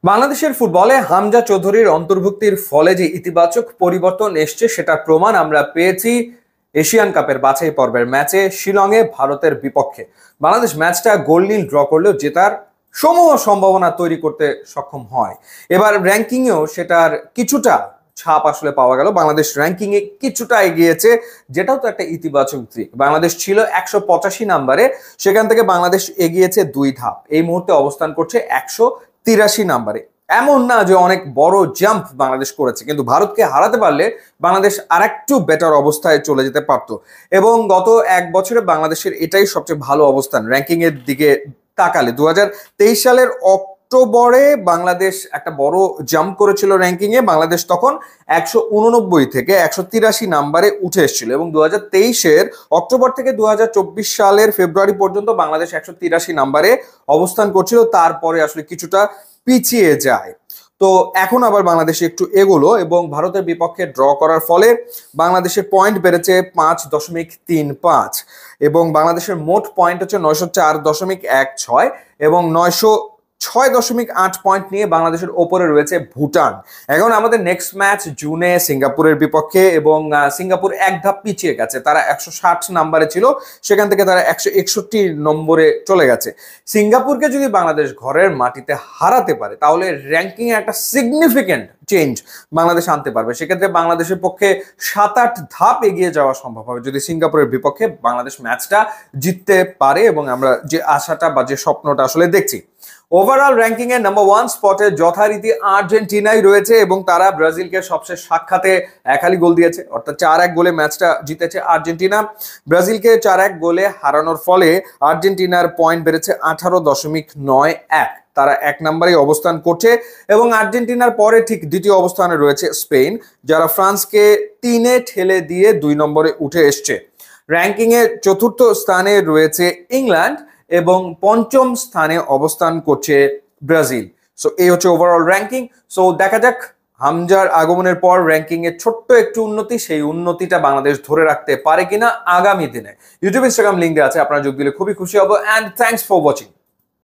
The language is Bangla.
বাংলাদেশের ফুটবলে হামজা চৌধুরীর অন্তর্ভুক্তির ফলে যে ইতিবাচক পরিবর্তন এসছে সেটার প্রমাণ আমরা পেয়েছি এশিয়ান কাপের বাছাই পর্বের ম্যাচে শিলংয়ে ভারতের বিপক্ষে। বাংলাদেশ ম্যাচটা গোলনীল ড্র করলেও জেতার সমূহ সম্ভাবনা তৈরি করতে সক্ষম হয়। এবার র্যাঙ্কিংয়েও সেটার কিছুটা ছাপ আসলে পাওয়া গেল। বাংলাদেশ র্যাঙ্কিং এ কিছুটা এগিয়েছে, যেটাও তো একটা ইতিবাচক দিক। বাংলাদেশ ছিল 185 নাম্বারে, সেখান থেকে বাংলাদেশ এগিয়েছে 2 ধাপ, এই মুহূর্তে অবস্থান করছে 183 নাম্বারে। এমন না যে অনেক বড় জাম্প বাংলাদেশ করেছে, কিন্তু ভারতকে হারাতে পারলে বাংলাদেশ আরেকটু বেটার অবস্থায় চলে যেতে পারতো। এবং গত 1 বছরে বাংলাদেশের এটাই সবচেয়ে ভালো অবস্থান র্যাঙ্কিং এর দিকে তাকালে। 2023 সালের অক্টোবরে বাংলাদেশ একটা বড় জাম্প করেছিল র্যাঙ্কিং এ। বাংলাদেশ তখন 189 থেকে 183 নাম্বারে উঠে এসেছিল, এবং 2023-এর অক্টোবর থেকে 2024 সালের ফেব্রুয়ারি পর্যন্ত বাংলাদেশ 183 নাম্বারে অবস্থান করছিল। তারপরে আসলে কিছুটা পিছিয়ে যায়। তো এখন আবার বাংলাদেশ একটু এগোলো, এবং ভারতের বিপক্ষে ড্র করার ফলে বাংলাদেশের পয়েন্ট বেড়েছে 5.35, এবং বাংলাদেশের মোট পয়েন্ট হচ্ছে 904.16, এবং 906.8 পয়েন্ট নিয়ে বাংলাদেশের ওপরে রয়েছে ভুটান। এখন আমাদের নেক্সট ম্যাচ জুনে সিঙ্গাপুরের বিপক্ষে, এবং সিঙ্গাপুর এক ধাপ পিছিয়ে গেছে। তারা 160 নাম্বারে ছিল, সেখান থেকে তারা 161 নম্বরে চলে গেছে। সিঙ্গাপুরকে যদি বাংলাদেশ ঘরের মাটিতে হারাতে পারে, তাহলে র্যাঙ্কিং এ একটা সিগনিফিকেন্ট চেঞ্জ বাংলাদেশ আনতে পারবে। সেক্ষেত্রে বাংলাদেশের পক্ষে 7-8 ধাপ এগিয়ে যাওয়া সম্ভব হবে যদি সিঙ্গাপুরের বিপক্ষে বাংলাদেশ ম্যাচটা জিততে পারে, এবং আমরা যে আশাটা বা যে স্বপ্নটা আসলে দেখছি। ওভারঅল র্যাঙ্কিং এর নাম্বার 1 স্পটে যথারীতি আর্জেন্টিনাই রয়েছে, এবং তারা ব্রাজিলকে সবশেষ সাক্ষাতে 1-1 গোল দিয়েছে, অর্থাৎ 4-1 গোলে ম্যাচটা জিতেছে আর্জেন্টিনা। ব্রাজিলকে 4-1 গোলে হারানোর ফলে আর্জেন্টিনার পয়েন্ট বেড়েছে 18.91। তারা 1 নম্বরে অবস্থান করছে, এবং আর্জেন্টিনার পরে ঠিক দ্বিতীয় অবস্থানে রয়েছে স্পেন, যারা ফ্রান্সকে 3-এ ঠেলে দিয়ে 2 নম্বরে উঠে এসছে। র্যাঙ্কিং এ চতুর্থ স্থানে রয়েছে ইংল্যান্ড, এবং পঞ্চম স্থানে অবস্থান করছে ব্রাজিল। সো এই হচ্ছে ওভারঅল র্যাঙ্কিং। সো দেখা যাক হামজার আগমনের পর র্যাঙ্কিং এর ছোট্ট একটু উন্নতি, সেই উন্নতিটা বাংলাদেশ ধরে রাখতে পারে কিনা আগামী দিনে। ইউটিউব ইনস্টাগ্রাম লিঙ্ক আছে, আপনারা যোগ দিলে খুবই খুশি হব। And thanks for watching.